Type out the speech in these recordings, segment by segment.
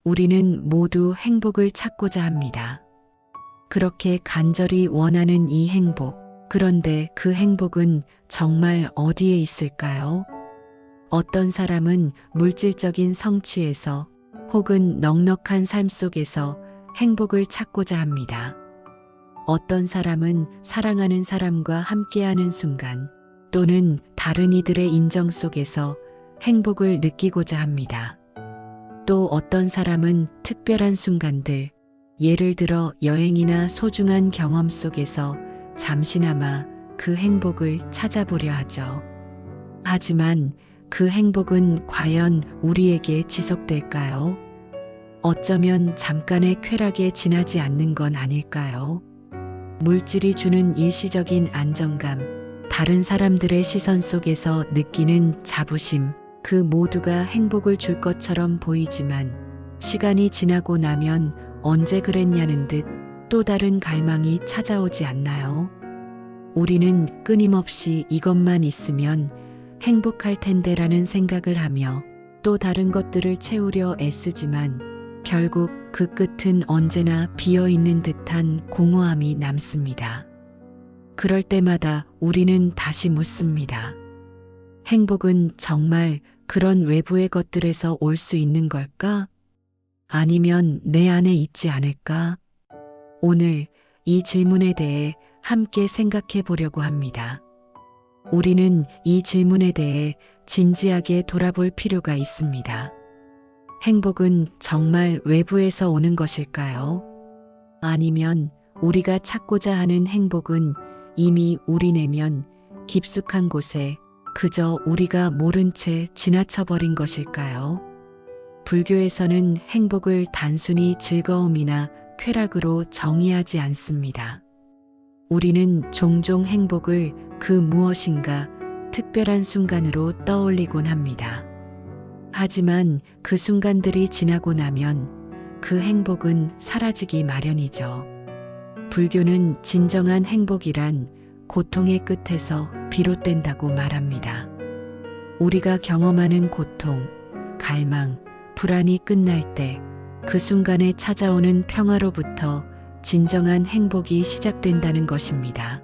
우리는 모두 행복을 찾고자 합니다. 그렇게 간절히 원하는 이 행복. 그런데 그 행복은 정말 어디에 있을까요? 어떤 사람은 물질적인 성취에서 혹은 넉넉한 삶 속에서 행복을 찾고자 합니다. 어떤 사람은 사랑하는 사람과 함께하는 순간 또는 다른 이들의 인정 속에서 행복을 느끼고자 합니다. 또 어떤 사람은 특별한 순간들, 예를 들어 여행이나 소중한 경험 속에서 잠시나마 그 행복을 찾아보려 하죠. 하지만 그 행복은 과연 우리에게 지속될까요? 어쩌면 잠깐의 쾌락에 지나지 않는 건 아닐까요? 물질이 주는 일시적인 안정감, 다른 사람들의 시선 속에서 느끼는 자부심, 그 모두가 행복을 줄 것처럼 보이지만 시간이 지나고 나면 언제 그랬냐는 듯 또 다른 갈망이 찾아오지 않나요? 우리는 끊임없이 이것만 있으면 행복할 텐데라는 생각을 하며 또 다른 것들을 채우려 애쓰지만 결국 그 끝은 언제나 비어있는 듯한 공허함이 남습니다. 그럴 때마다 우리는 다시 묻습니다. 행복은 정말 그런 외부의 것들에서 올 수 있는 걸까? 아니면 내 안에 있지 않을까? 오늘 이 질문에 대해 함께 생각해 보려고 합니다. 우리는 이 질문에 대해 진지하게 돌아볼 필요가 있습니다. 행복은 정말 외부에서 오는 것일까요? 아니면 우리가 찾고자 하는 행복은 이미 우리 내면 깊숙한 곳에 그저 우리가 모른 채 지나쳐버린 것일까요? 불교에서는 행복을 단순히 즐거움이나 쾌락으로 정의하지 않습니다. 우리는 종종 행복을 그 무엇인가 특별한 순간으로 떠올리곤 합니다. 하지만 그 순간들이 지나고 나면 그 행복은 사라지기 마련이죠. 불교는 진정한 행복이란 고통의 끝에서 비롯된다고 말합니다. 우리가 경험하는 고통, 갈망, 불안이 끝날 때 그 순간에 찾아오는 평화로부터 진정한 행복이 시작된다는 것입니다.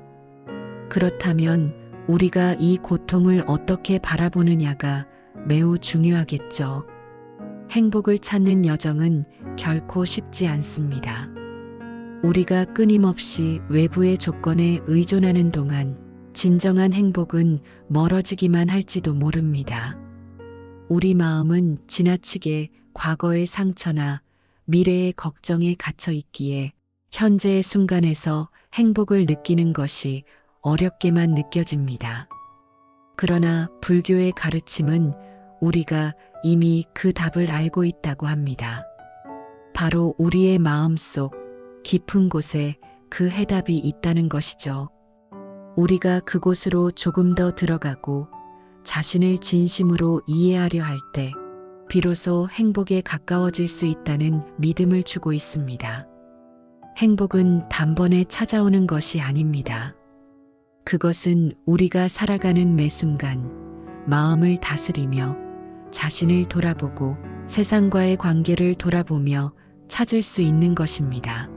그렇다면 우리가 이 고통을 어떻게 바라보느냐가 매우 중요하겠죠. 행복을 찾는 여정은 결코 쉽지 않습니다. 우리가 끊임없이 외부의 조건에 의존하는 동안 진정한 행복은 멀어지기만 할지도 모릅니다. 우리 마음은 지나치게 과거의 상처나 미래의 걱정에 갇혀 있기에 현재의 순간에서 행복을 느끼는 것이 어렵게만 느껴집니다. 그러나 불교의 가르침은 우리가 이미 그 답을 알고 있다고 합니다. 바로 우리의 마음속 깊은 곳에 그 해답이 있다는 것이죠. 우리가 그곳으로 조금 더 들어가고 자신을 진심으로 이해하려 할 때 비로소 행복에 가까워질 수 있다는 믿음을 주고 있습니다. 행복은 단번에 찾아오는 것이 아닙니다. 그것은 우리가 살아가는 매 순간 마음을 다스리며 자신을 돌아보고 세상과의 관계를 돌아보며 찾을 수 있는 것입니다.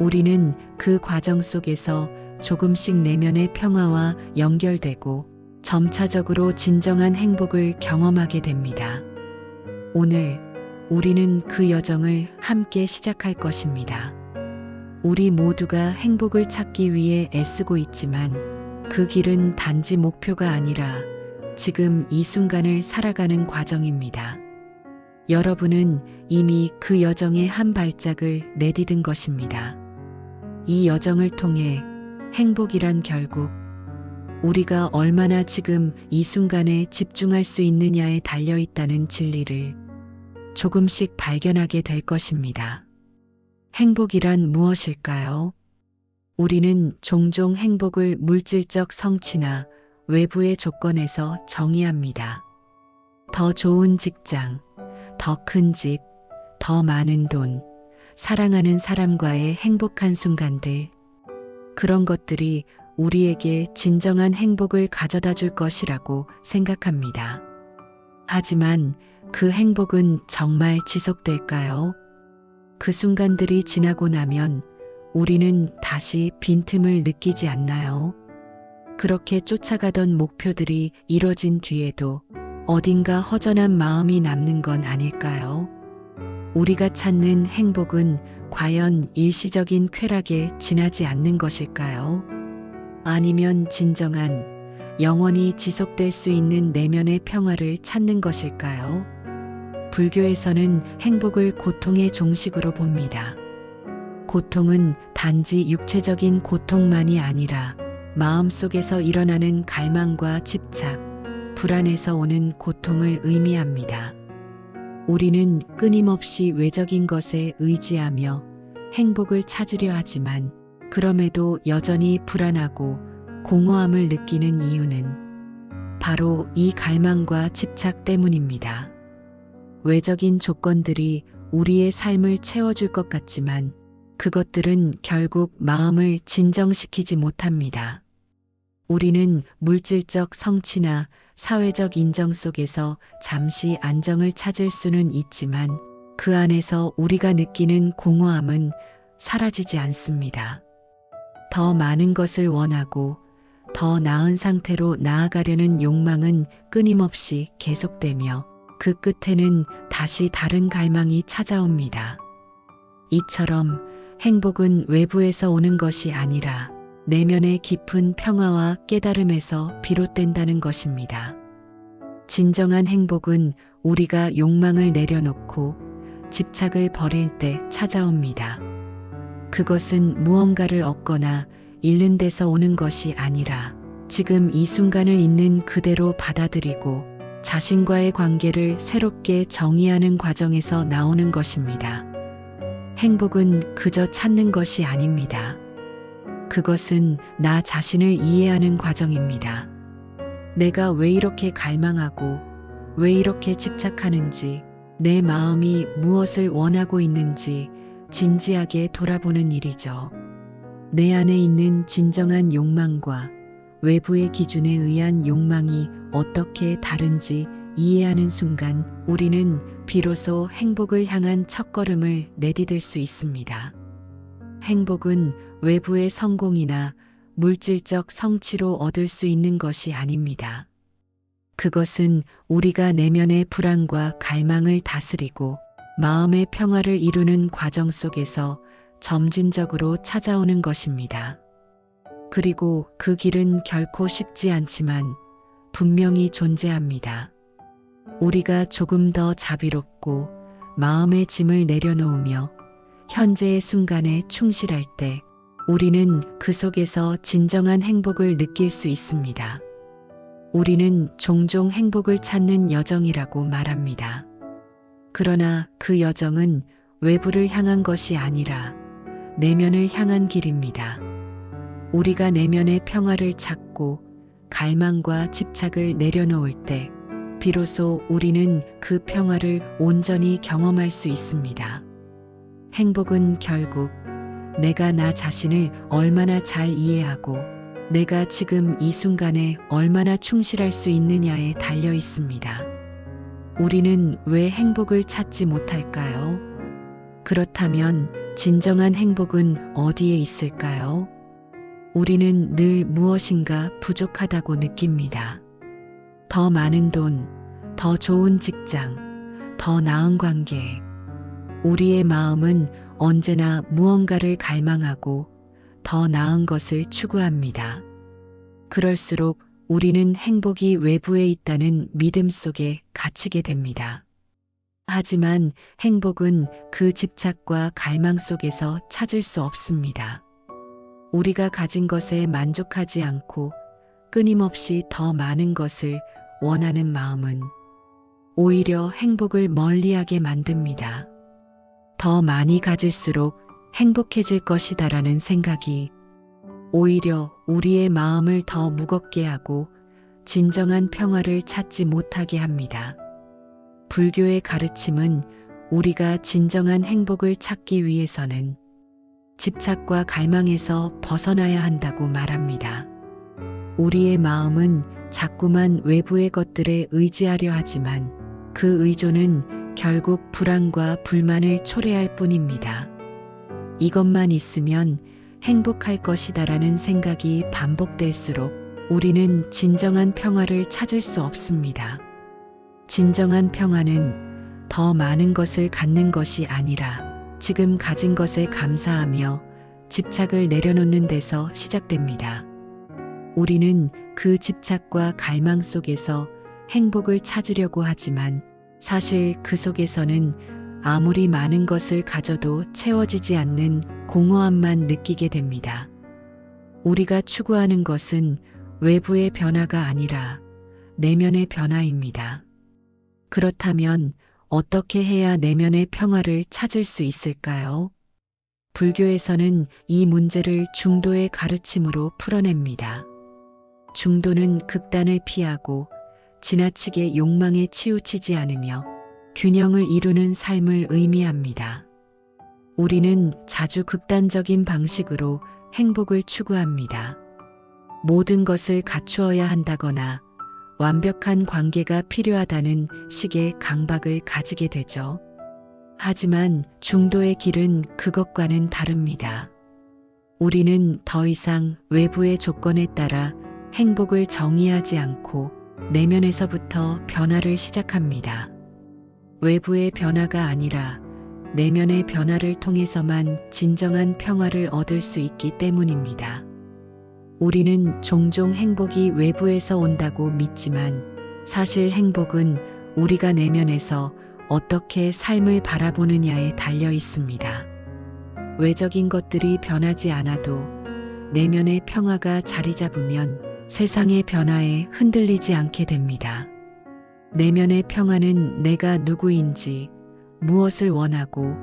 우리는 그 과정 속에서 조금씩 내면의 평화와 연결되고 점차적으로 진정한 행복을 경험하게 됩니다. 오늘 우리는 그 여정을 함께 시작할 것입니다. 우리 모두가 행복을 찾기 위해 애쓰고 있지만 그 길은 단지 목표가 아니라 지금 이 순간을 살아가는 과정입니다. 여러분은 이미 그 여정의 한 발짝을 내디딘 것입니다. 이 여정을 통해 행복이란 결국 우리가 얼마나 지금 이 순간에 집중할 수 있느냐에 달려 있다는 진리를 조금씩 발견하게 될 것입니다. 행복이란 무엇일까요? 우리는 종종 행복을 물질적 성취나 외부의 조건에서 정의합니다. 더 좋은 직장, 더 큰 집, 더 많은 돈, 사랑하는 사람과의 행복한 순간들. 그런 것들이 우리에게 진정한 행복을 가져다 줄 것이라고 생각합니다. 하지만 그 행복은 정말 지속될까요? 그 순간들이 지나고 나면 우리는 다시 빈틈을 느끼지 않나요? 그렇게 쫓아가던 목표들이 이뤄진 뒤에도 어딘가 허전한 마음이 남는 건 아닐까요? 우리가 찾는 행복은 과연 일시적인 쾌락에 지나지 않는 것일까요? 아니면 진정한 영원히 지속될 수 있는 내면의 평화를 찾는 것일까요? 불교에서는 행복을 고통의 종식으로 봅니다. 고통은 단지 육체적인 고통만이 아니라 마음속에서 일어나는 갈망과 집착, 불안에서 오는 고통을 의미합니다. 우리는 끊임없이 외적인 것에 의지하며 행복을 찾으려 하지만 그럼에도 여전히 불안하고 공허함을 느끼는 이유는 바로 이 갈망과 집착 때문입니다. 외적인 조건들이 우리의 삶을 채워줄 것 같지만 그것들은 결국 마음을 진정시키지 못합니다. 우리는 물질적 성취나 사회적 인정 속에서 잠시 안정을 찾을 수는 있지만 그 안에서 우리가 느끼는 공허함은 사라지지 않습니다. 더 많은 것을 원하고 더 나은 상태로 나아가려는 욕망은 끊임없이 계속되며 그 끝에는 다시 다른 갈망이 찾아옵니다. 이처럼 행복은 외부에서 오는 것이 아니라 내면의 깊은 평화와 깨달음에서 비롯된다는 것입니다. 진정한 행복은 우리가 욕망을 내려놓고 집착을 버릴 때 찾아옵니다. 그것은 무언가를 얻거나 잃는 데서 오는 것이 아니라 지금 이 순간을 있는 그대로 받아들이고 자신과의 관계를 새롭게 정의하는 과정에서 나오는 것입니다. 행복은 그저 찾는 것이 아닙니다. 그것은 나 자신을 이해하는 과정입니다. 내가 왜 이렇게 갈망하고 왜 이렇게 집착하는지, 내 마음이 무엇을 원하고 있는지 진지하게 돌아보는 일이죠. 내 안에 있는 진정한 욕망과 외부의 기준에 의한 욕망이 어떻게 다른지 이해하는 순간 우리는 비로소 행복을 향한 첫걸음을 내디딜 수 있습니다. 행복은 외부의 성공이나 물질적 성취로 얻을 수 있는 것이 아닙니다. 그것은 우리가 내면의 불안과 갈망을 다스리고 마음의 평화를 이루는 과정 속에서 점진적으로 찾아오는 것입니다. 그리고 그 길은 결코 쉽지 않지만 분명히 존재합니다. 우리가 조금 더 자비롭고 마음의 짐을 내려놓으며 현재의 순간에 충실할 때 우리는 그 속에서 진정한 행복을 느낄 수 있습니다. 우리는 종종 행복을 찾는 여정이라고 말합니다. 그러나 그 여정은 외부를 향한 것이 아니라 내면을 향한 길입니다. 우리가 내면의 평화를 찾고 갈망과 집착을 내려놓을 때 비로소 우리는 그 평화를 온전히 경험할 수 있습니다. 행복은 결국 내가 나 자신을 얼마나 잘 이해하고 내가 지금 이 순간에 얼마나 충실할 수 있느냐에 달려 있습니다. 우리는 왜 행복을 찾지 못할까요? 그렇다면 진정한 행복은 어디에 있을까요? 우리는 늘 무엇인가 부족하다고 느낍니다. 더 많은 돈, 더 좋은 직장, 더 나은 관계. 우리의 마음은 언제나 무언가를 갈망하고 더 나은 것을 추구합니다. 그럴수록 우리는 행복이 외부에 있다는 믿음 속에 갇히게 됩니다. 하지만 행복은 그 집착과 갈망 속에서 찾을 수 없습니다. 우리가 가진 것에 만족하지 않고 끊임없이 더 많은 것을 원하는 마음은 오히려 행복을 멀리하게 만듭니다. 더 많이 가질수록 행복해질 것이다라는 생각이 오히려 우리의 마음을 더 무겁게 하고 진정한 평화를 찾지 못하게 합니다. 불교의 가르침은 우리가 진정한 행복을 찾기 위해서는 집착과 갈망에서 벗어나야 한다고 말합니다. 우리의 마음은 자꾸만 외부의 것들에 의지하려 하지만 그 의존은 결국 불안과 불만을 초래할 뿐입니다. 이것만 있으면 행복할 것이다라는 생각이 반복될수록 우리는 진정한 평화를 찾을 수 없습니다. 진정한 평화는 더 많은 것을 갖는 것이 아니라 지금 가진 것에 감사하며 집착을 내려놓는 데서 시작됩니다. 우리는 그 집착과 갈망 속에서 행복을 찾으려고 하지만 사실 그 속에서는 아무리 많은 것을 가져도 채워지지 않는 공허함만 느끼게 됩니다. 우리가 추구하는 것은 외부의 변화가 아니라 내면의 변화입니다. 그렇다면 어떻게 해야 내면의 평화를 찾을 수 있을까요? 불교에서는 이 문제를 중도의 가르침으로 풀어냅니다. 중도는 극단을 피하고 지나치게 욕망에 치우치지 않으며 균형을 이루는 삶을 의미합니다. 우리는 자주 극단적인 방식으로 행복을 추구합니다. 모든 것을 갖추어야 한다거나 완벽한 관계가 필요하다는 식의 강박을 가지게 되죠. 하지만 중도의 길은 그것과는 다릅니다. 우리는 더 이상 외부의 조건에 따라 행복을 정의하지 않고 내면에서부터 변화를 시작합니다. 외부의 변화가 아니라 내면의 변화를 통해서만 진정한 평화를 얻을 수 있기 때문입니다. 우리는 종종 행복이 외부에서 온다고 믿지만 사실 행복은 우리가 내면에서 어떻게 삶을 바라보느냐에 달려 있습니다. 외적인 것들이 변하지 않아도 내면의 평화가 자리 잡으면 세상의 변화에 흔들리지 않게 됩니다. 내면의 평화는 내가 누구인지, 무엇을 원하고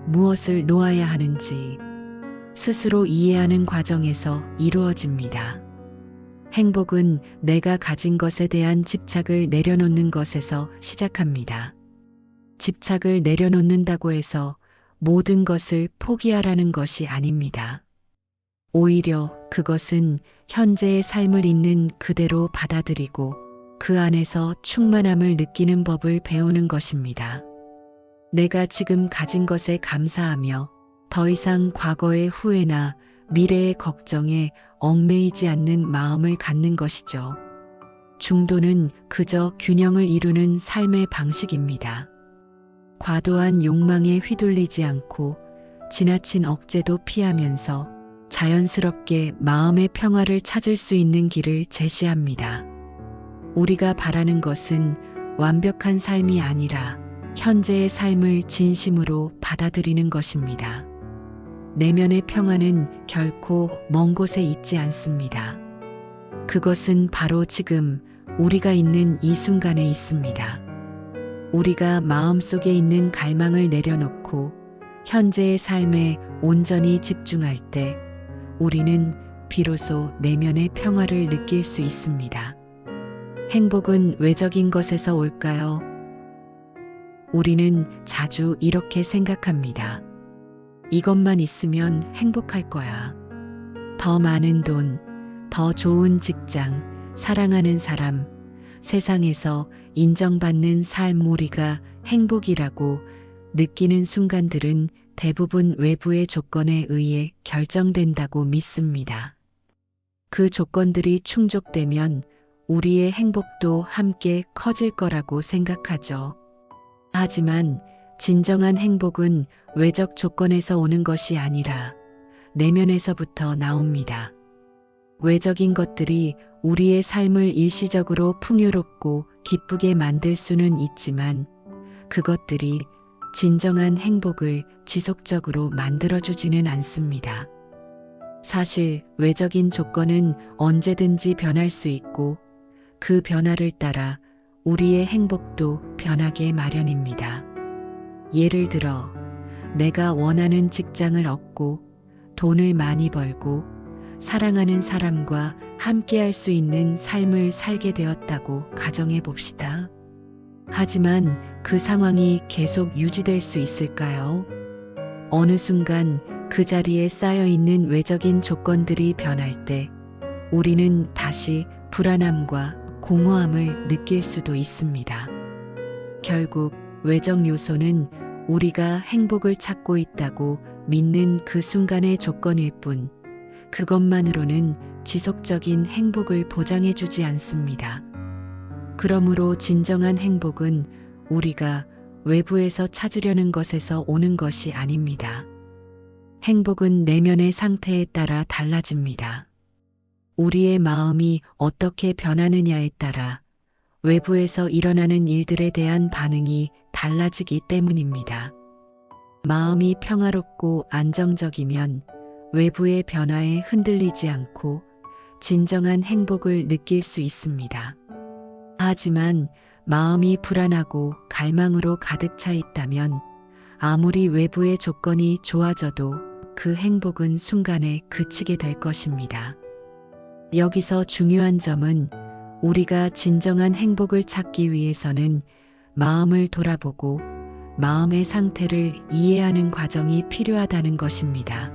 무엇을 놓아야 하는지 스스로 이해하는 과정에서 이루어집니다. 행복은 내가 가진 것에 대한 집착을 내려놓는 것에서 시작합니다. 집착을 내려놓는다고 해서 모든 것을 포기하라는 것이 아닙니다. 오히려 그것은 현재의 삶을 있는 그대로 받아들이고 그 안에서 충만함을 느끼는 법을 배우는 것입니다. 내가 지금 가진 것에 감사하며 더 이상 과거의 후회나 미래의 걱정에 얽매이지 않는 마음을 갖는 것이죠. 중도는 그저 균형을 이루는 삶의 방식입니다. 과도한 욕망에 휘둘리지 않고 지나친 억제도 피하면서 자연스럽게 마음의 평화를 찾을 수 있는 길을 제시합니다. 우리가 바라는 것은 완벽한 삶이 아니라 현재의 삶을 진심으로 받아들이는 것입니다. 내면의 평화는 결코 먼 곳에 있지 않습니다. 그것은 바로 지금 우리가 있는 이 순간에 있습니다. 우리가 마음속에 있는 갈망을 내려놓고 현재의 삶에 온전히 집중할 때 우리는 비로소 내면의 평화를 느낄 수 있습니다. 행복은 외적인 것에서 올까요? 우리는 자주 이렇게 생각합니다. 이것만 있으면 행복할 거야. 더 많은 돈, 더 좋은 직장, 사랑하는 사람, 세상에서 인정받는 삶 우리가 행복이라고 느끼는 순간들은 대부분 외부의 조건에 의해 결정된다고 믿습니다. 그 조건들이 충족되면 우리의 행복도 함께 커질 거라고 생각하죠. 하지만 진정한 행복은 외적 조건에서 오는 것이 아니라 내면에서부터 나옵니다. 외적인 것들이 우리의 삶을 일시적으로 풍요롭고 기쁘게 만들 수는 있지만 그것들이 진정한 행복을 지속적으로 만들어주지는 않습니다. 사실 외적인 조건은 언제든지 변할 수 있고 그 변화를 따라 우리의 행복도 변하게 마련입니다. 예를 들어 내가 원하는 직장을 얻고 돈을 많이 벌고 사랑하는 사람과 함께할 수 있는 삶을 살게 되었다고 가정해 봅시다. 하지만 그 상황이 계속 유지될 수 있을까요? 어느 순간 그 자리에 쌓여 있는 외적인 조건들이 변할 때 우리는 다시 불안함과 공허함을 느낄 수도 있습니다. 결국 외적 요소는 우리가 행복을 찾고 있다고 믿는 그 순간의 조건일 뿐, 그것만으로는 지속적인 행복을 보장해주지 않습니다. 그러므로 진정한 행복은 우리가 외부에서 찾으려는 것에서 오는 것이 아닙니다. 행복은 내면의 상태에 따라 달라집니다. 우리의 마음이 어떻게 변하느냐에 따라 외부에서 일어나는 일들에 대한 반응이 달라지기 때문입니다. 마음이 평화롭고 안정적이면 외부의 변화에 흔들리지 않고 진정한 행복을 느낄 수 있습니다. 하지만 마음이 불안하고 갈망으로 가득 차 있다면 아무리 외부의 조건이 좋아져도 그 행복은 순간에 그치게 될 것입니다. 여기서 중요한 점은 우리가 진정한 행복을 찾기 위해서는 마음을 돌아보고 마음의 상태를 이해하는 과정이 필요하다는 것입니다.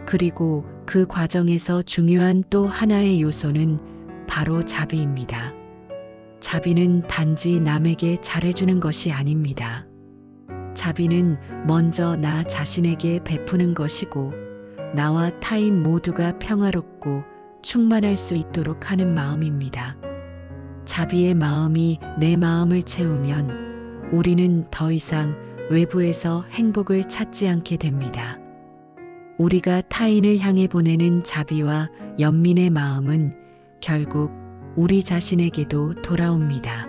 그리고 그 과정에서 중요한 또 하나의 요소는 바로 자비입니다. 자비는 단지 남에게 잘해주는 것이 아닙니다. 자비는 먼저 나 자신에게 베푸는 것이고 나와 타인 모두가 평화롭고 충만할 수 있도록 하는 마음입니다. 자비의 마음이 내 마음을 채우면 우리는 더 이상 외부에서 행복을 찾지 않게 됩니다. 우리가 타인을 향해 보내는 자비와 연민의 마음은 결국 우리 자신에게도 돌아옵니다.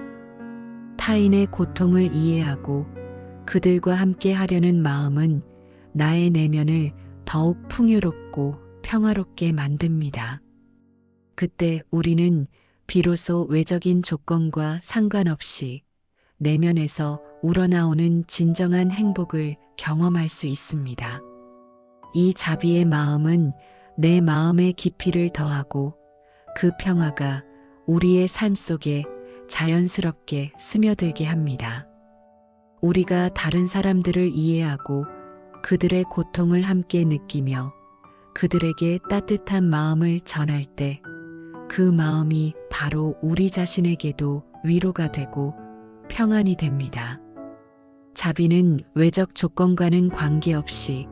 타인의 고통을 이해하고 그들과 함께 하려는 마음은 나의 내면을 더욱 풍요롭고 평화롭게 만듭니다. 그때 우리는 비로소 외적인 조건과 상관없이 내면에서 우러나오는 진정한 행복을 경험할 수 있습니다. 이 자비의 마음은 내 마음의 깊이를 더하고 그 평화가 우리의 삶 속에 자연스럽게 스며들게 합니다. 우리가 다른 사람들을 이해하고 그들의 고통을 함께 느끼며 그들에게 따뜻한 마음을 전할 때 그 마음이 바로 우리 자신에게도 위로가 되고 평안이 됩니다. 자비는 외적 조건과는 관계없이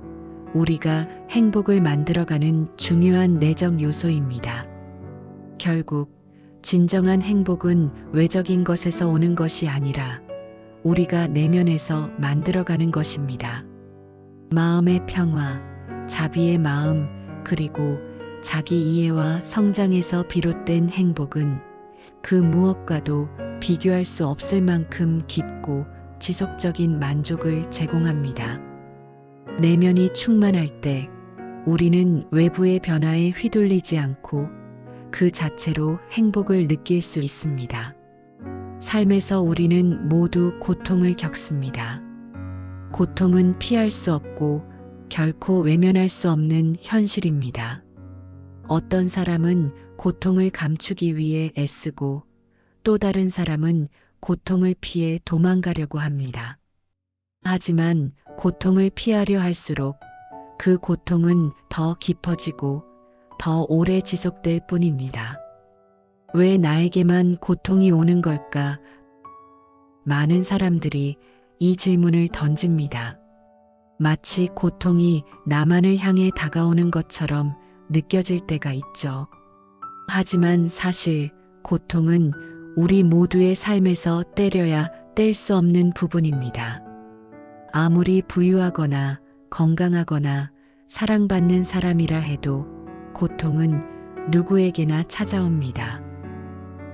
우리가 행복을 만들어가는 중요한 내적 요소입니다. 결국 진정한 행복은 외적인 것에서 오는 것이 아니라 우리가 내면에서 만들어가는 것입니다. 마음의 평화, 자비의 마음, 그리고 자기 이해와 성장에서 비롯된 행복은 그 무엇과도 비교할 수 없을 만큼 깊고 지속적인 만족을 제공합니다. 내면이 충만할 때 우리는 외부의 변화에 휘둘리지 않고 그 자체로 행복을 느낄 수 있습니다. 삶에서 우리는 모두 고통을 겪습니다. 고통은 피할 수 없고 결코 외면할 수 없는 현실입니다. 어떤 사람은 고통을 감추기 위해 애쓰고 또 다른 사람은 고통을 피해 도망가려고 합니다. 하지만 고통을 피하려 할수록 그 고통은 더 깊어지고 더 오래 지속될 뿐입니다. 왜 나에게만 고통이 오는 걸까? 많은 사람들이 이 질문을 던집니다. 마치 고통이 나만을 향해 다가오는 것처럼 느껴질 때가 있죠. 하지만 사실 고통은 우리 모두의 삶에서 때려야 뗄 수 없는 부분입니다. 아무리 부유하거나 건강하거나 사랑받는 사람이라 해도 고통은 누구에게나 찾아옵니다.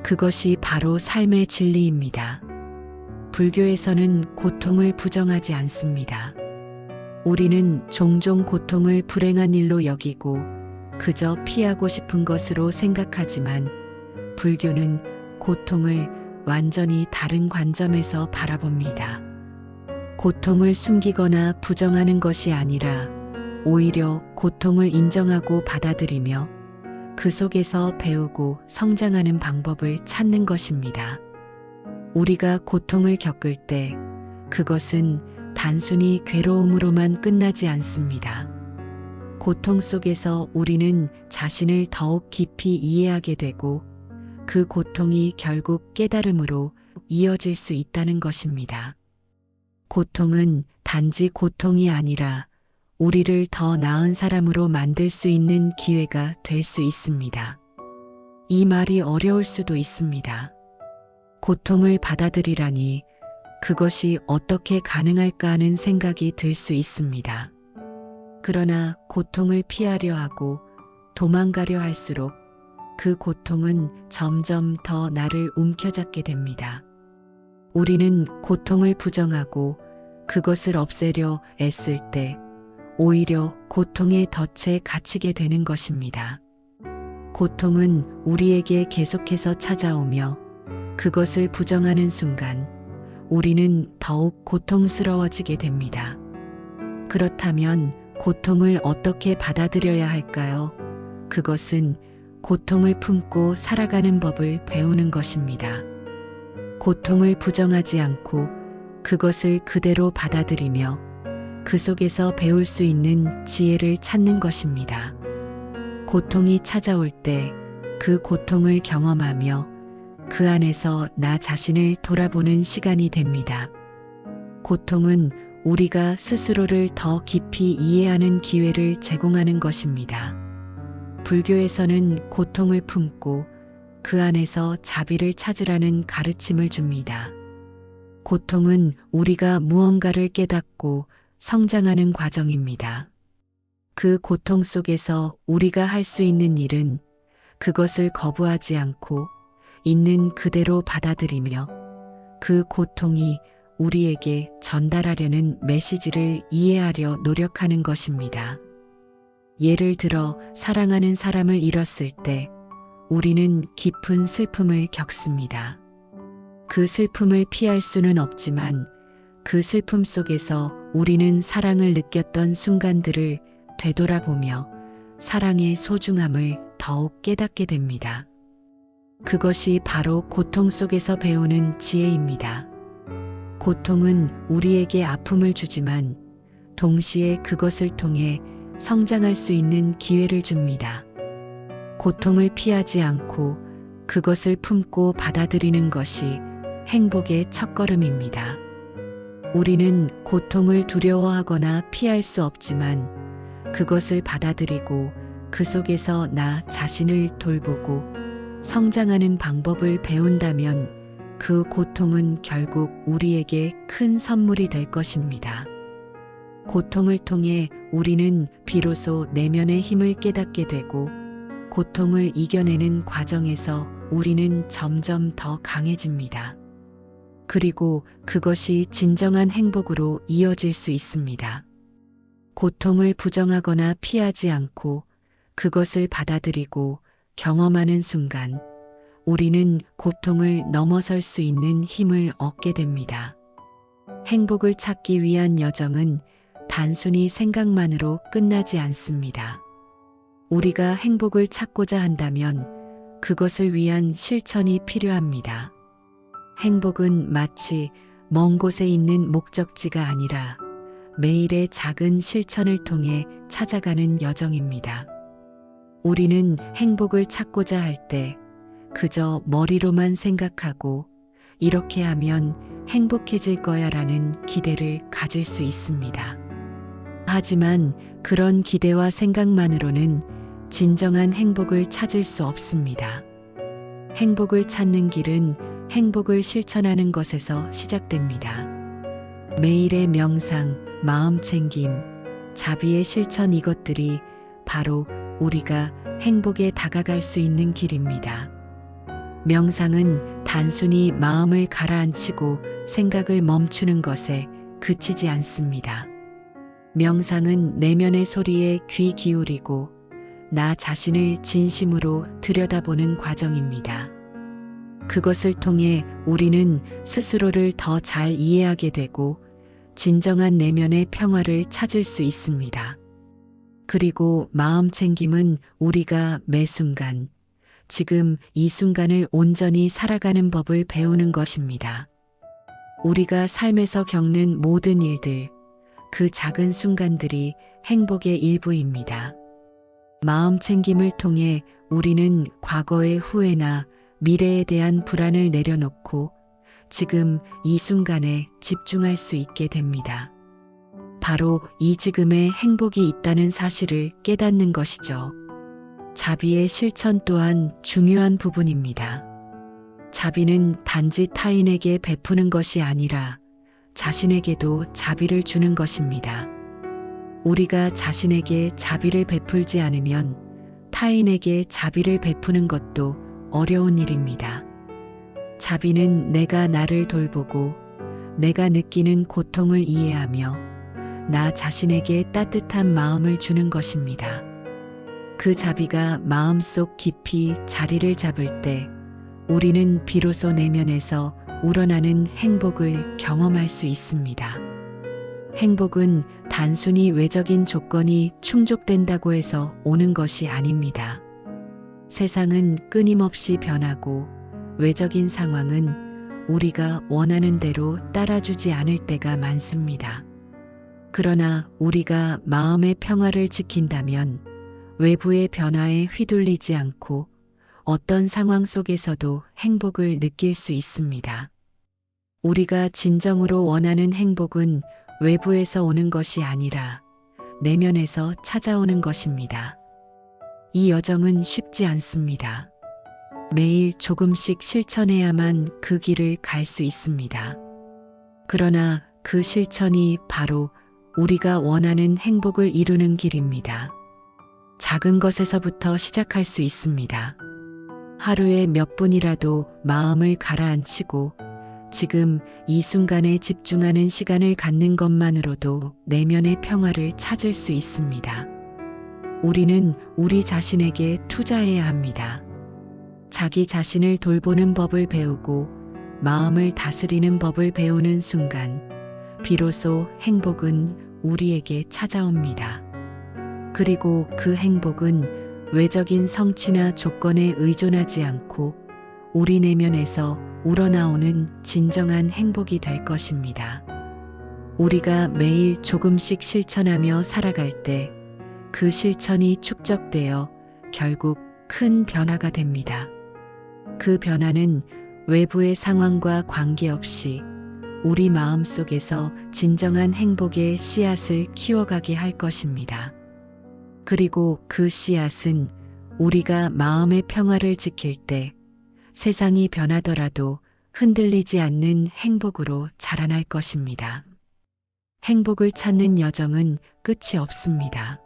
그것이 바로 삶의 진리입니다. 불교에서는 고통을 부정하지 않습니다. 우리는 종종 고통을 불행한 일로 여기고 그저 피하고 싶은 것으로 생각하지만 불교는 고통을 완전히 다른 관점에서 바라봅니다. 고통을 숨기거나 부정하는 것이 아니라 오히려 고통을 인정하고 받아들이며 그 속에서 배우고 성장하는 방법을 찾는 것입니다. 우리가 고통을 겪을 때 그것은 단순히 괴로움으로만 끝나지 않습니다. 고통 속에서 우리는 자신을 더욱 깊이 이해하게 되고 그 고통이 결국 깨달음으로 이어질 수 있다는 것입니다. 고통은 단지 고통이 아니라 우리를 더 나은 사람으로 만들 수 있는 기회가 될 수 있습니다. 이 말이 어려울 수도 있습니다. 고통을 받아들이라니 그것이 어떻게 가능할까 하는 생각이 들 수 있습니다. 그러나 고통을 피하려 하고 도망가려 할수록 그 고통은 점점 더 나를 움켜잡게 됩니다. 우리는 고통을 부정하고 그것을 없애려 애쓸 때 오히려 고통의 덫에 갇히게 되는 것입니다. 고통은 우리에게 계속해서 찾아오며 그것을 부정하는 순간 우리는 더욱 고통스러워지게 됩니다. 그렇다면 고통을 어떻게 받아들여야 할까요? 그것은 고통을 품고 살아가는 법을 배우는 것입니다. 고통을 부정하지 않고 그것을 그대로 받아들이며 그 속에서 배울 수 있는 지혜를 찾는 것입니다. 고통이 찾아올 때 그 고통을 경험하며 그 안에서 나 자신을 돌아보는 시간이 됩니다. 고통은 우리가 스스로를 더 깊이 이해하는 기회를 제공하는 것입니다. 불교에서는 고통을 품고 그 안에서 자비를 찾으라는 가르침을 줍니다. 고통은 우리가 무언가를 깨닫고 성장하는 과정입니다. 그 고통 속에서 우리가 할 수 있는 일은 그것을 거부하지 않고 있는 그대로 받아들이며 그 고통이 우리에게 전달하려는 메시지를 이해하려 노력하는 것입니다. 예를 들어 사랑하는 사람을 잃었을 때 우리는 깊은 슬픔을 겪습니다. 그 슬픔을 피할 수는 없지만 그 슬픔 속에서 우리는 사랑을 느꼈던 순간들을 되돌아보며 사랑의 소중함을 더욱 깨닫게 됩니다. 그것이 바로 고통 속에서 배우는 지혜입니다. 고통은 우리에게 아픔을 주지만 동시에 그것을 통해 성장할 수 있는 기회를 줍니다. 고통을 피하지 않고 그것을 품고 받아들이는 것이 행복의 첫걸음입니다. 우리는 고통을 두려워하거나 피할 수 없지만 그것을 받아들이고 그 속에서 나 자신을 돌보고 성장하는 방법을 배운다면 그 고통은 결국 우리에게 큰 선물이 될 것입니다. 고통을 통해 우리는 비로소 내면의 힘을 깨닫게 되고 고통을 이겨내는 과정에서 우리는 점점 더 강해집니다. 그리고 그것이 진정한 행복으로 이어질 수 있습니다. 고통을 부정하거나 피하지 않고 그것을 받아들이고 경험하는 순간 우리는 고통을 넘어설 수 있는 힘을 얻게 됩니다. 행복을 찾기 위한 여정은 단순히 생각만으로 끝나지 않습니다. 우리가 행복을 찾고자 한다면 그것을 위한 실천이 필요합니다. 행복은 마치 먼 곳에 있는 목적지가 아니라 매일의 작은 실천을 통해 찾아가는 여정입니다. 우리는 행복을 찾고자 할 때 그저 머리로만 생각하고 이렇게 하면 행복해질 거야 라는 기대를 가질 수 있습니다. 하지만 그런 기대와 생각만으로는 진정한 행복을 찾을 수 없습니다. 행복을 찾는 길은 행복을 실천하는 것에서 시작됩니다. 매일의 명상, 마음 챙김, 자비의 실천 이것들이 바로 우리가 행복에 다가갈 수 있는 길입니다. 명상은 단순히 마음을 가라앉히고 생각을 멈추는 것에 그치지 않습니다. 명상은 내면의 소리에 귀 기울이고 나 자신을 진심으로 들여다보는 과정입니다. 그것을 통해 우리는 스스로를 더 잘 이해하게 되고 진정한 내면의 평화를 찾을 수 있습니다. 그리고 마음 챙김은 우리가 매 순간, 지금 이 순간을 온전히 살아가는 법을 배우는 것입니다. 우리가 삶에서 겪는 모든 일들, 그 작은 순간들이 행복의 일부입니다. 마음 챙김을 통해 우리는 과거의 후회나 미래에 대한 불안을 내려놓고 지금 이 순간에 집중할 수 있게 됩니다. 바로 이 지금에 행복이 있다는 사실을 깨닫는 것이죠. 자비의 실천 또한 중요한 부분입니다. 자비는 단지 타인에게 베푸는 것이 아니라 자신에게도 자비를 주는 것입니다. 우리가 자신에게 자비를 베풀지 않으면 타인에게 자비를 베푸는 것도 어려운 일입니다. 자비는 내가 나를 돌보고 내가 느끼는 고통을 이해하며 나 자신에게 따뜻한 마음을 주는 것입니다. 그 자비가 마음속 깊이 자리를 잡을 때 우리는 비로소 내면에서 우러나는 행복을 경험할 수 있습니다. 행복은 단순히 외적인 조건이 충족된다고 해서 오는 것이 아닙니다. 세상은 끊임없이 변하고 외적인 상황은 우리가 원하는 대로 따라주지 않을 때가 많습니다. 그러나 우리가 마음의 평화를 지킨다면 외부의 변화에 휘둘리지 않고 어떤 상황 속에서도 행복을 느낄 수 있습니다. 우리가 진정으로 원하는 행복은 외부에서 오는 것이 아니라 내면에서 찾아오는 것입니다. 이 여정은 쉽지 않습니다. 매일 조금씩 실천해야만 그 길을 갈 수 있습니다. 그러나 그 실천이 바로 우리가 원하는 행복을 이루는 길입니다. 작은 것에서부터 시작할 수 있습니다. 하루에 몇 분이라도 마음을 가라앉히고 지금 이 순간에 집중하는 시간을 갖는 것만으로도 내면의 평화를 찾을 수 있습니다. 우리는 우리 자신에게 투자해야 합니다. 자기 자신을 돌보는 법을 배우고 마음을 다스리는 법을 배우는 순간 비로소 행복은 우리에게 찾아옵니다. 그리고 그 행복은 외적인 성취나 조건에 의존하지 않고 우리 내면에서 우러나오는 진정한 행복이 될 것입니다. 우리가 매일 조금씩 실천하며 살아갈 때 그 실천이 축적되어 결국 큰 변화가 됩니다. 그 변화는 외부의 상황과 관계없이 우리 마음 속에서 진정한 행복의 씨앗을 키워가게 할 것입니다. 그리고 그 씨앗은 우리가 마음의 평화를 지킬 때 세상이 변하더라도 흔들리지 않는 행복으로 자라날 것입니다. 행복을 찾는 여정은 끝이 없습니다.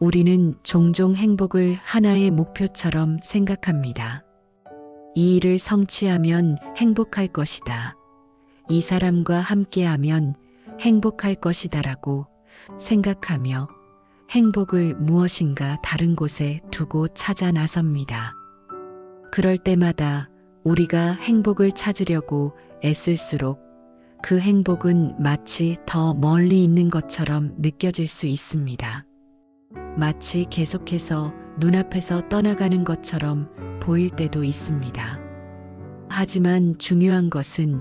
우리는 종종 행복을 하나의 목표처럼 생각합니다. 이 일을 성취하면 행복할 것이다. 이 사람과 함께하면 행복할 것이다라고 생각하며 행복을 무엇인가 다른 곳에 두고 찾아 나섭니다. 그럴 때마다 우리가 행복을 찾으려고 애쓸수록 그 행복은 마치 더 멀리 있는 것처럼 느껴질 수 있습니다. 마치 계속해서 눈앞에서 떠나가는 것처럼 보일 때도 있습니다. 하지만 중요한 것은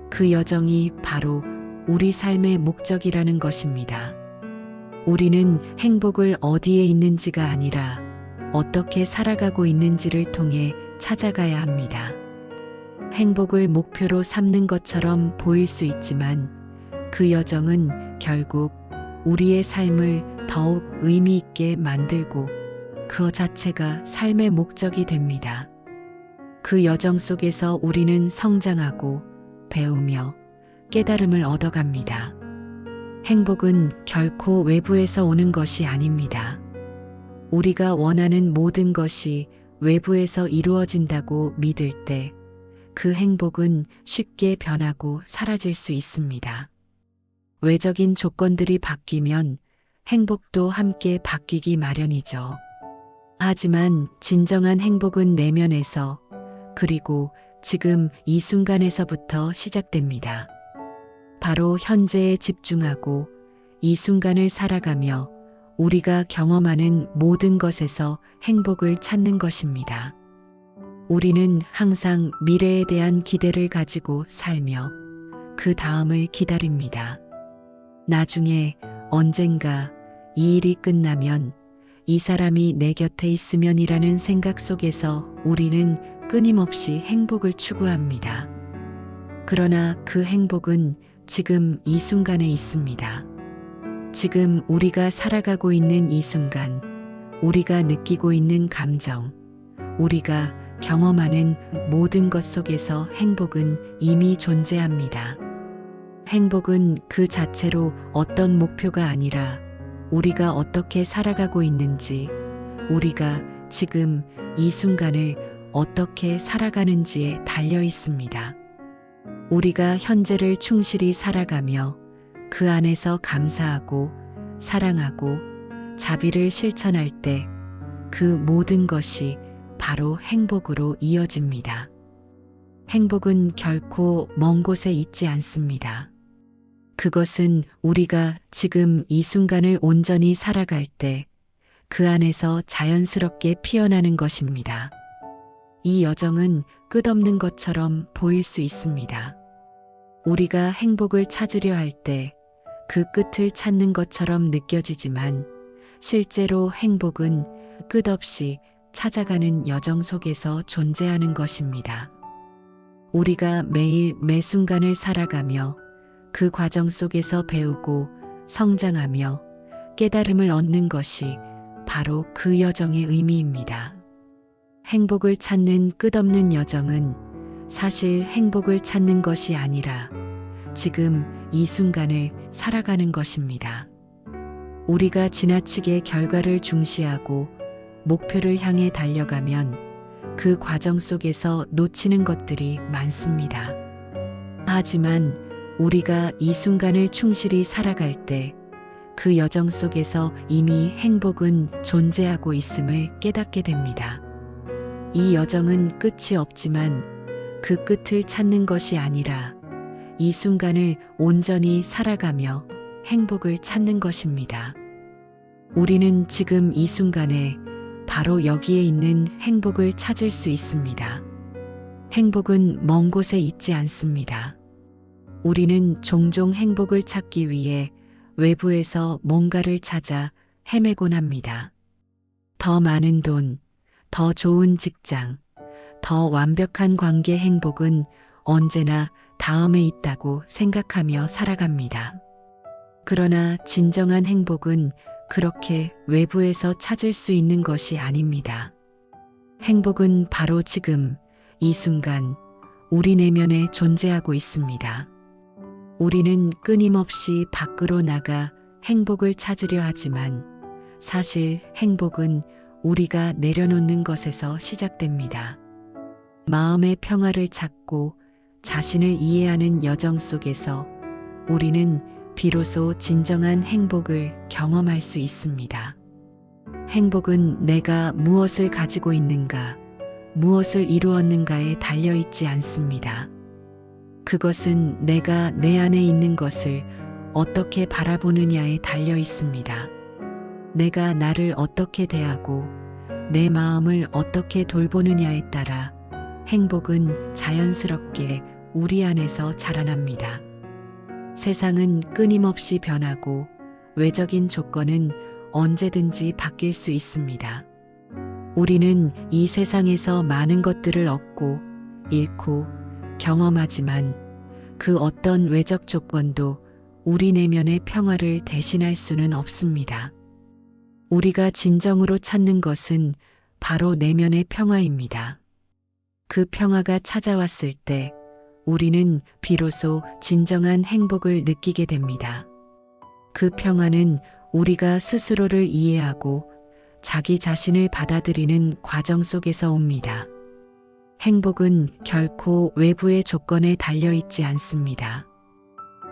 그 여정이 바로 우리 삶의 목적이라는 것입니다. 우리는 행복을 어디에 있는지가 아니라 어떻게 살아가고 있는지를 통해 찾아가야 합니다. 행복을 목표로 삼는 것처럼 보일 수 있지만 그 여정은 결국 우리의 삶을 더욱 의미 있게 만들고 그 자체가 삶의 목적이 됩니다. 그 여정 속에서 우리는 성장하고 배우며 깨달음을 얻어갑니다. 행복은 결코 외부에서 오는 것이 아닙니다. 우리가 원하는 모든 것이 외부에서 이루어진다고 믿을 때 그 행복은 쉽게 변하고 사라질 수 있습니다. 외적인 조건들이 바뀌면 행복도 함께 바뀌기 마련이죠. 하지만 진정한 행복은 내면에서 그리고 지금 이 순간에서부터 시작됩니다. 바로 현재에 집중하고 이 순간을 살아가며 우리가 경험하는 모든 것에서 행복을 찾는 것입니다. 우리는 항상 미래에 대한 기대를 가지고 살며 그 다음을 기다립니다. 나중에 언젠가 이 일이 끝나면 이 사람이 내 곁에 있으면이라는 생각 속에서 우리는 끊임없이 행복을 추구합니다. 그러나 그 행복은 지금 이 순간에 있습니다. 지금 우리가 살아가고 있는 이 순간, 우리가 느끼고 있는 감정, 우리가 경험하는 모든 것 속에서 행복은 이미 존재합니다. 행복은 그 자체로 어떤 목표가 아니라 우리가 어떻게 살아가고 있는지, 우리가 지금 이 순간을 어떻게 살아가는지에 달려 있습니다. 우리가 현재를 충실히 살아가며 그 안에서 감사하고 사랑하고 자비를 실천할 때 그 모든 것이 바로 행복으로 이어집니다. 행복은 결코 먼 곳에 있지 않습니다. 그것은 우리가 지금 이 순간을 온전히 살아갈 때 그 안에서 자연스럽게 피어나는 것입니다. 이 여정은 끝없는 것처럼 보일 수 있습니다. 우리가 행복을 찾으려 할 때 그 끝을 찾는 것처럼 느껴지지만 실제로 행복은 끝없이 찾아가는 여정 속에서 존재하는 것입니다. 우리가 매일 매 순간을 살아가며 그 과정 속에서 배우고 성장하며 깨달음을 얻는 것이 바로 그 여정의 의미입니다. 행복을 찾는 끝없는 여정은 사실 행복을 찾는 것이 아니라 지금 이 순간을 살아가는 것입니다. 우리가 지나치게 결과를 중시하고 목표를 향해 달려가면 그 과정 속에서 놓치는 것들이 많습니다. 하지만 우리가 이 순간을 충실히 살아갈 때 그 여정 속에서 이미 행복은 존재하고 있음을 깨닫게 됩니다. 이 여정은 끝이 없지만 그 끝을 찾는 것이 아니라 이 순간을 온전히 살아가며 행복을 찾는 것입니다. 우리는 지금 이 순간에 바로 여기에 있는 행복을 찾을 수 있습니다. 행복은 먼 곳에 있지 않습니다. 우리는 종종 행복을 찾기 위해 외부에서 뭔가를 찾아 헤매곤 합니다. 더 많은 돈, 더 좋은 직장, 더 완벽한 관계 행복은 언제나 다음에 있다고 생각하며 살아갑니다. 그러나 진정한 행복은 그렇게 외부에서 찾을 수 있는 것이 아닙니다. 행복은 바로 지금, 이 순간, 우리 내면에 존재하고 있습니다. 우리는 끊임없이 밖으로 나가 행복을 찾으려 하지만 사실 행복은 우리가 내려놓는 것에서 시작됩니다. 마음의 평화를 찾고 자신을 이해하는 여정 속에서 우리는 비로소 진정한 행복을 경험할 수 있습니다. 행복은 내가 무엇을 가지고 있는가, 무엇을 이루었는가에 달려있지 않습니다. 그것은 내가 내 안에 있는 것을 어떻게 바라보느냐에 달려 있습니다. 내가 나를 어떻게 대하고 내 마음을 어떻게 돌보느냐에 따라 행복은 자연스럽게 우리 안에서 자라납니다. 세상은 끊임없이 변하고 외적인 조건은 언제든지 바뀔 수 있습니다. 우리는 이 세상에서 많은 것들을 얻고 잃고 경험하지만 그 어떤 외적 조건도 우리 내면의 평화를 대신할 수는 없습니다. 우리가 진정으로 찾는 것은 바로 내면의 평화입니다. 그 평화가 찾아왔을 때 우리는 비로소 진정한 행복을 느끼게 됩니다. 그 평화는 우리가 스스로를 이해하고 자기 자신을 받아들이는 과정 속에서 옵니다. 행복은 결코 외부의 조건에 달려있지 않습니다.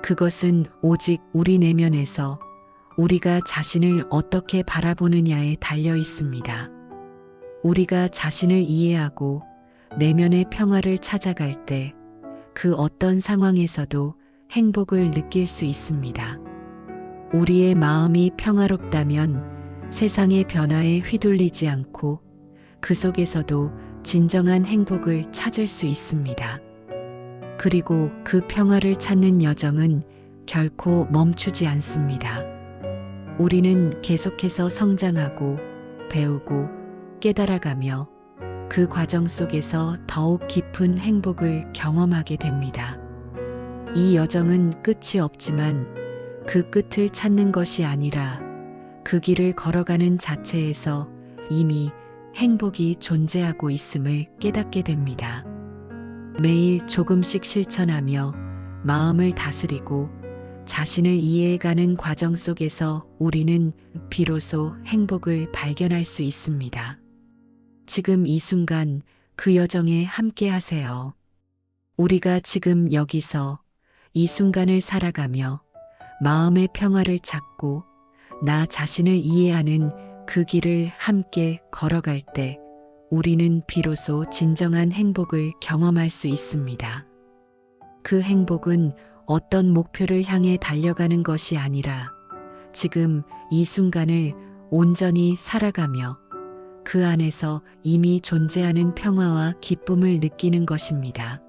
그것은 오직 우리 내면에서 우리가 자신을 어떻게 바라보느냐에 달려 있습니다. 우리가 자신을 이해하고 내면의 평화를 찾아갈 때 그 어떤 상황에서도 행복을 느낄 수 있습니다. 우리의 마음이 평화롭다면 세상의 변화에 휘둘리지 않고 그 속에서도 진정한 행복을 찾을 수 있습니다. 그리고 그 평화를 찾는 여정은 결코 멈추지 않습니다. 우리는 계속해서 성장하고 배우고 깨달아가며 그 과정 속에서 더욱 깊은 행복을 경험하게 됩니다. 이 여정은 끝이 없지만 그 끝을 찾는 것이 아니라 그 길을 걸어가는 자체에서 이미 행복이 존재하고 있음을 깨닫게 됩니다. 매일 조금씩 실천하며 마음을 다스리고 자신을 이해해가는 과정 속에서 우리는 비로소 행복을 발견할 수 있습니다. 지금 이 순간 그 여정에 함께 하세요. 우리가 지금 여기서 이 순간을 살아가며 마음의 평화를 찾고 나 자신을 이해하는 그 길을 함께 걸어갈 때 우리는 비로소 진정한 행복을 경험할 수 있습니다. 그 행복은 어떤 목표를 향해 달려가는 것이 아니라 지금 이 순간을 온전히 살아가며 그 안에서 이미 존재하는 평화와 기쁨을 느끼는 것입니다.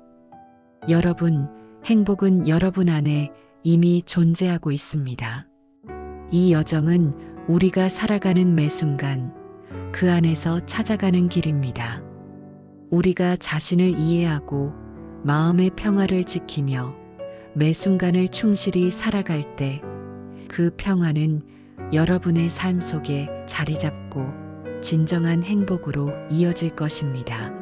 여러분, 행복은 여러분 안에 이미 존재하고 있습니다. 이 여정은 우리가 살아가는 매 순간 그 안에서 찾아가는 길입니다. 우리가 자신을 이해하고 마음의 평화를 지키며 매 순간을 충실히 살아갈 때 그 평화는 여러분의 삶 속에 자리 잡고 진정한 행복으로 이어질 것입니다.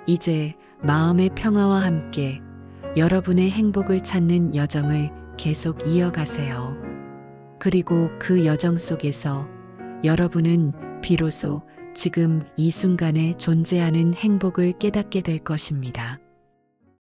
이제 마음의 평화와 함께 여러분의 행복을 찾는 여정을 계속 이어가세요. 그리고 그 여정 속에서 여러분은 비로소 지금 이 순간에 존재하는 행복을 깨닫게 될 것입니다.